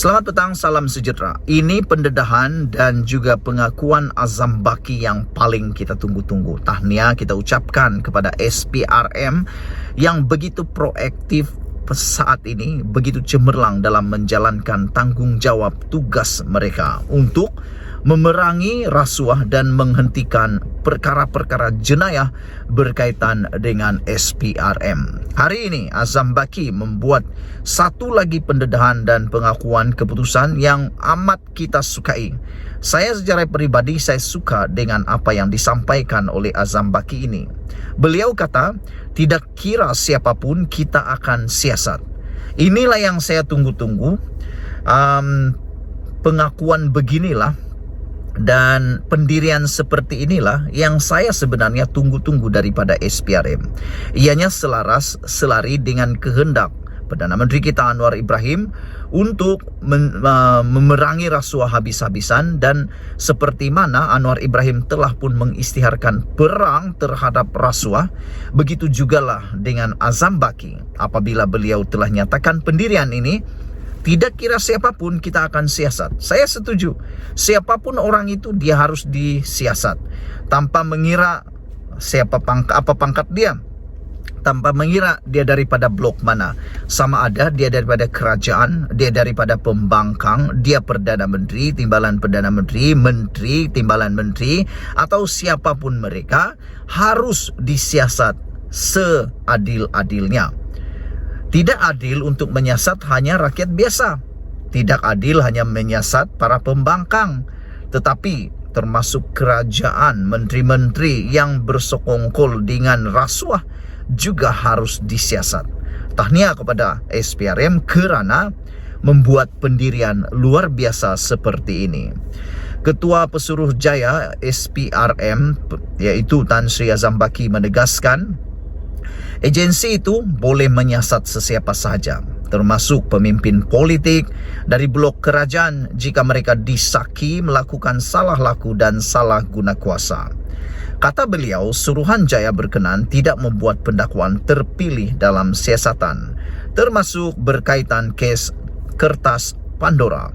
Selamat petang, salam sejahtera. Ini pendedahan dan juga pengakuan Azam Baki yang paling kita tunggu-tunggu. Tahniah kita ucapkan kepada SPRM yang begitu proaktif saat ini, begitu cemerlang dalam menjalankan tanggung jawab tugas mereka untuk memerangi rasuah dan menghentikan perkara-perkara jenayah berkaitan dengan SPRM. Hari ini Azam Baki membuat satu lagi pendedahan dan pengakuan keputusan yang amat kita sukai. Saya secara pribadi saya suka dengan apa yang disampaikan oleh Azam Baki ini. Beliau kata, tidak kira siapapun kita akan siasat. Inilah yang saya tunggu-tunggu. Pengakuan beginilah dan pendirian seperti inilah yang saya sebenarnya tunggu-tunggu daripada SPRM. Ianya selari dengan kehendak Perdana Menteri kita Anwar Ibrahim untuk memerangi rasuah habis-habisan, dan seperti mana Anwar Ibrahim telah pun mengisytiharkan perang terhadap rasuah, begitu jugalah dengan Azam Baki apabila beliau telah nyatakan pendirian ini. Tidak kira siapapun kita akan siasat. Saya setuju. Siapapun orang itu dia harus disiasat. Tanpa mengira apa pangkat dia. Tanpa mengira dia daripada blok mana. Sama ada dia daripada kerajaan, dia daripada pembangkang, dia Perdana Menteri, timbalan Perdana Menteri, Menteri, timbalan Menteri, atau siapapun mereka harus disiasat seadil-adilnya. Tidak adil untuk menyasat hanya rakyat biasa. Tidak adil hanya menyasat para pembangkang. Tetapi termasuk kerajaan, menteri-menteri yang bersokongkol dengan rasuah juga harus disiasat. Tahniah kepada SPRM kerana membuat pendirian luar biasa seperti ini. Ketua Pesuruhjaya SPRM yaitu Tan Sri Azam Baki menegaskan, agensi itu boleh menyiasat sesiapa sahaja, termasuk pemimpin politik dari blok kerajaan jika mereka disaki melakukan salah laku dan salah guna kuasa. Kata beliau, Suruhanjaya berkenan tidak membuat pendakwaan terpilih dalam siasatan, termasuk berkaitan kes kertas Pandora.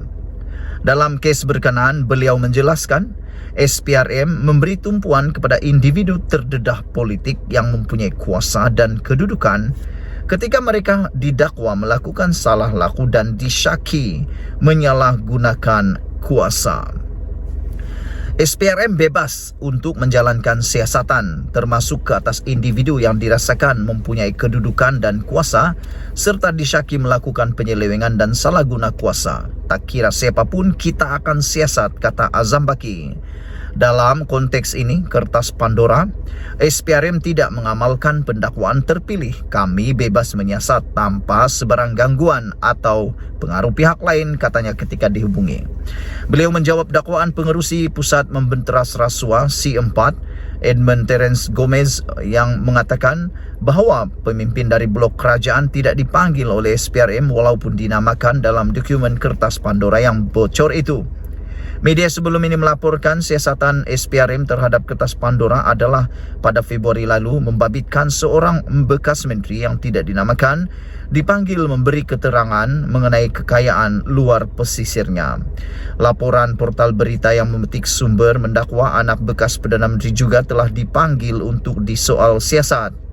Dalam kes berkenaan, beliau menjelaskan, SPRM memberi tumpuan kepada individu terdedah politik yang mempunyai kuasa dan kedudukan ketika mereka didakwa melakukan salah laku dan disyaki menyalahgunakan kuasa. SPRM bebas untuk menjalankan siasatan termasuk ke atas individu yang dirasakan mempunyai kedudukan dan kuasa serta disyaki melakukan penyelewengan dan salah guna kuasa. Tak kira siapapun kita akan siasat, kata Azam Baki. Dalam konteks ini, kertas Pandora, SPRM tidak mengamalkan pendakwaan terpilih. Kami bebas menyiasat tanpa sebarang gangguan atau pengaruh pihak lain, katanya ketika dihubungi. Beliau menjawab dakwaan pengerusi Pusat Membenteras Rasuah C4, Edmund Terence Gomez, yang mengatakan bahawa pemimpin dari blok kerajaan tidak dipanggil oleh SPRM walaupun dinamakan dalam dokumen kertas Pandora yang bocor itu. Media sebelum ini melaporkan siasatan SPRM terhadap kertas Pandora adalah pada Februari lalu membabitkan seorang bekas menteri yang tidak dinamakan dipanggil memberi keterangan mengenai kekayaan luar pesisirnya. Laporan portal berita yang memetik sumber mendakwa anak bekas Perdana Menteri juga telah dipanggil untuk disoal siasat.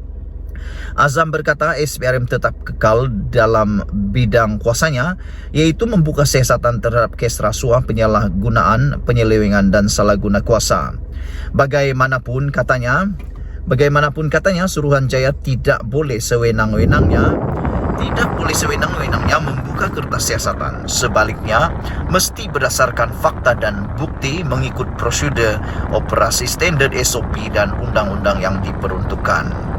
Azam berkata SPRM tetap kekal dalam bidang kuasanya, yaitu membuka siasatan terhadap kes rasuah, penyalahgunaan, penyelewengan dan salah guna kuasa. Bagaimanapun katanya, Suruhanjaya tidak boleh sewenang-wenangnya membuka kertas siasatan. Sebaliknya, mesti berdasarkan fakta dan bukti mengikut prosedur operasi standard SOP dan undang-undang yang diperuntukkan.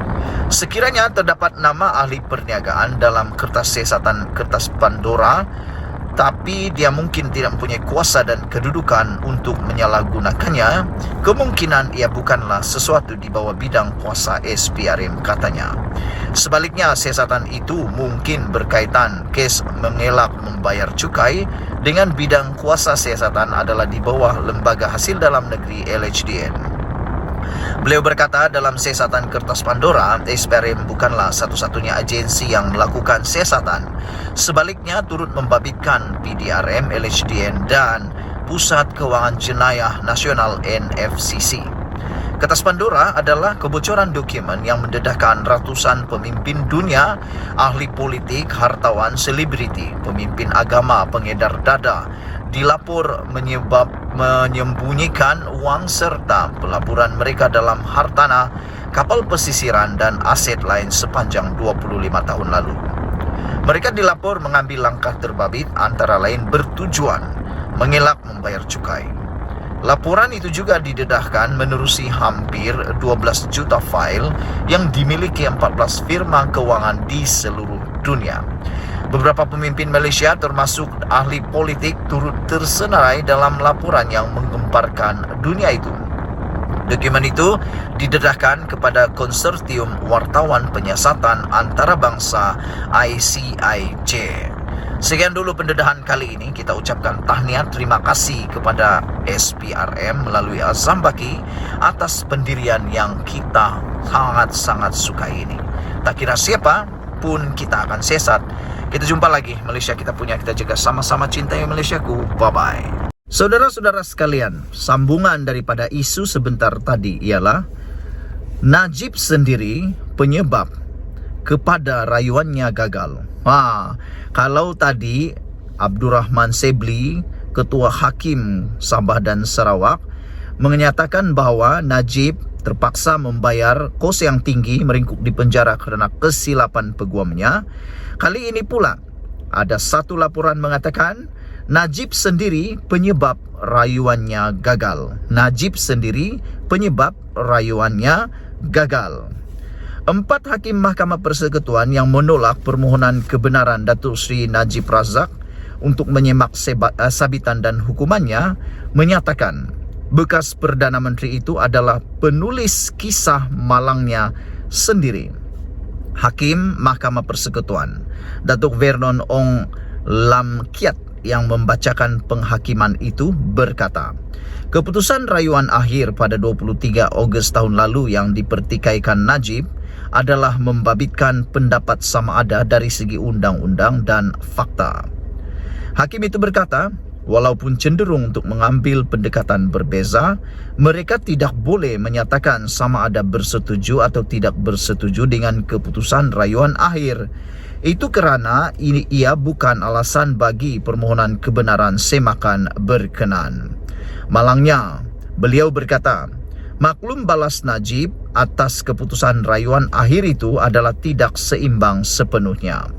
Sekiranya terdapat nama ahli perniagaan dalam kertas siasatan kertas Pandora, tapi dia mungkin tidak mempunyai kuasa dan kedudukan untuk menyalahgunakannya, kemungkinan ia bukanlah sesuatu di bawah bidang kuasa SPRM, katanya. Sebaliknya, siasatan itu mungkin berkaitan kes mengelak membayar cukai dengan bidang kuasa siasatan adalah di bawah Lembaga Hasil Dalam Negeri LHDN. Beliau berkata dalam siasatan kertas Pandora, SPRM bukanlah satu-satunya agensi yang melakukan siasatan. Sebaliknya turut membabitkan PDRM, LHDN dan Pusat Kewangan Jenayah Nasional NFCC. Kertas Pandora adalah kebocoran dokumen yang mendedahkan ratusan pemimpin dunia, ahli politik, hartawan, selebriti, pemimpin agama, pengedar dada, dilapor menyembunyikan uang serta pelaburan mereka dalam hartanah, kapal pesisiran dan aset lain sepanjang 25 tahun lalu. Mereka dilapor mengambil langkah terbabit antara lain bertujuan mengelak membayar cukai. Laporan itu juga didedahkan menerusi hampir 12 juta file yang dimiliki 14 firma keuangan di seluruh dunia. Beberapa pemimpin Malaysia termasuk ahli politik turut tersenarai dalam laporan yang menggemparkan dunia itu. Dokumen itu didedahkan kepada Konsortium Wartawan Penyiasatan Antarabangsa ICIJ. Sekian dulu pendedahan kali ini. Kita ucapkan tahniah terima kasih kepada SPRM melalui Azam Baki atas pendirian yang kita sangat-sangat sukai ini. Tak kira siapa pun kita akan sesat. Kita jumpa lagi. Malaysia kita punya, kita jaga sama-sama, cintai Malaysiaku. Bye-bye. Saudara-saudara sekalian, sambungan daripada isu sebentar tadi ialah Najib sendiri penyebab kepada rayuannya gagal. Kalau tadi Abdurrahman Sebli, Ketua Hakim Sabah dan Sarawak, menyatakan bahawa Najib terpaksa membayar kos yang tinggi, meringkuk di penjara kerana kesilapan peguamnya. Kali ini pula ada satu laporan mengatakan Najib sendiri penyebab rayuannya gagal. Najib sendiri penyebab rayuannya gagal. 4 hakim Mahkamah Persekutuan yang menolak permohonan kebenaran Datuk Seri Najib Razak untuk menyemak sabitan dan hukumannya menyatakan bekas Perdana Menteri itu adalah penulis kisah malangnya sendiri. Hakim Mahkamah Persekutuan Datuk Vernon Ong Lam Kiat yang membacakan penghakiman itu berkata, keputusan rayuan akhir pada 23 Ogos tahun lalu yang dipertikaikan Najib adalah membabitkan pendapat sama ada dari segi undang-undang dan fakta. Hakim itu berkata, walaupun cenderung untuk mengambil pendekatan berbeza, mereka tidak boleh menyatakan sama ada bersetuju atau tidak bersetuju dengan keputusan rayuan akhir. Itu kerana ia bukan alasan bagi permohonan kebenaran semakan berkenan. Malangnya, beliau berkata, maklum balas Najib atas keputusan rayuan akhir itu adalah tidak seimbang sepenuhnya.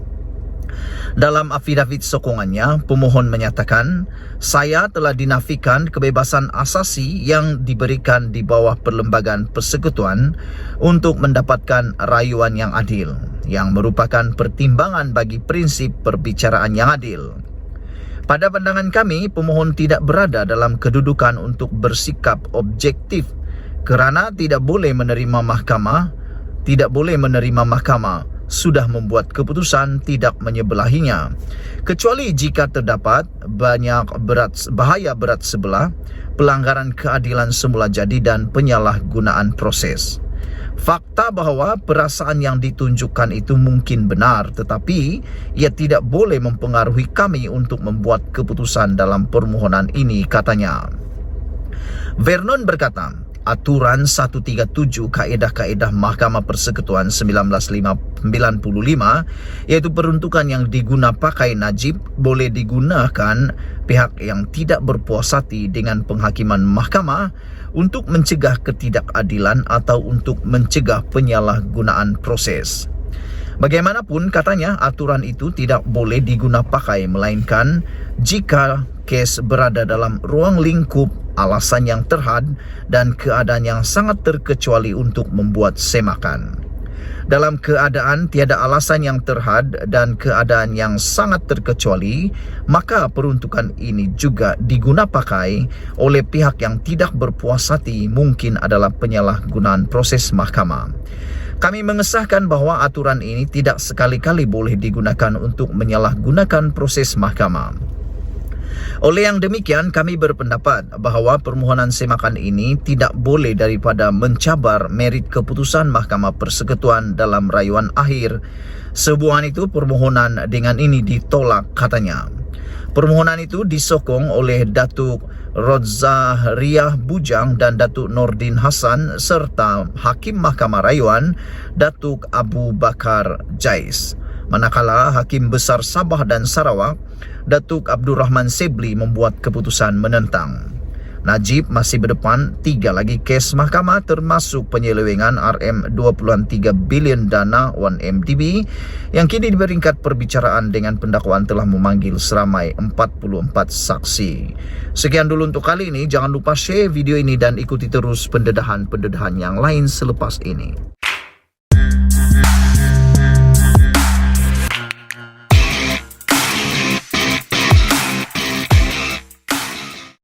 Dalam afidavit sokongannya, pemohon menyatakan, saya telah dinafikan kebebasan asasi yang diberikan di bawah Perlembagaan Persekutuan untuk mendapatkan rayuan yang adil, yang merupakan pertimbangan bagi prinsip perbicaraan yang adil. Pada pandangan kami, pemohon tidak berada dalam kedudukan untuk bersikap objektif kerana tidak boleh menerima mahkamah sudah membuat keputusan tidak menyebelahinya, kecuali jika terdapat bahaya berat sebelah, pelanggaran keadilan semula jadi dan penyalahgunaan proses. Fakta bahawa perasaan yang ditunjukkan itu mungkin benar, tetapi ia tidak boleh mempengaruhi kami untuk membuat keputusan dalam permohonan ini, katanya. Vernon berkata, Aturan 137 Kaedah-Kaedah Mahkamah Persekutuan 1995 iaitu peruntukan yang diguna pakai Najib boleh digunakan pihak yang tidak berpuas hati dengan penghakiman mahkamah untuk mencegah ketidakadilan atau untuk mencegah penyalahgunaan proses. Bagaimanapun, katanya, aturan itu tidak boleh diguna pakai melainkan jika kes berada dalam ruang lingkup alasan yang terhad dan keadaan yang sangat terkecuali untuk membuat semakan. Dalam keadaan tiada alasan yang terhad dan keadaan yang sangat terkecuali, maka peruntukan ini juga diguna pakai oleh pihak yang tidak berpuas hati, mungkin adalah penyalahgunaan proses mahkamah. Kami mengesahkan bahawa aturan ini tidak sekali-kali boleh digunakan untuk menyalahgunakan proses mahkamah. Oleh yang demikian, kami berpendapat bahawa permohonan semakan ini tidak boleh daripada mencabar merit keputusan Mahkamah Persekutuan dalam rayuan akhir. Sebuah itu permohonan dengan ini ditolak, katanya. Permohonan itu disokong oleh Datuk Rodzahriah Bujang dan Datuk Nordin Hassan serta Hakim Mahkamah Rayuan Datuk Abu Bakar Jais. Manakala Hakim Besar Sabah dan Sarawak Datuk Abdul Rahman Sebli membuat keputusan menentang. Najib masih berdepan 3 lagi kes mahkamah termasuk penyelewengan RM20.3 bilion dana 1MDB yang kini diberingkat perbicaraan dengan pendakwaan telah memanggil seramai 44 saksi. Sekian dulu untuk kali ini, jangan lupa share video ini dan ikuti terus pendedahan-pendedahan yang lain selepas ini.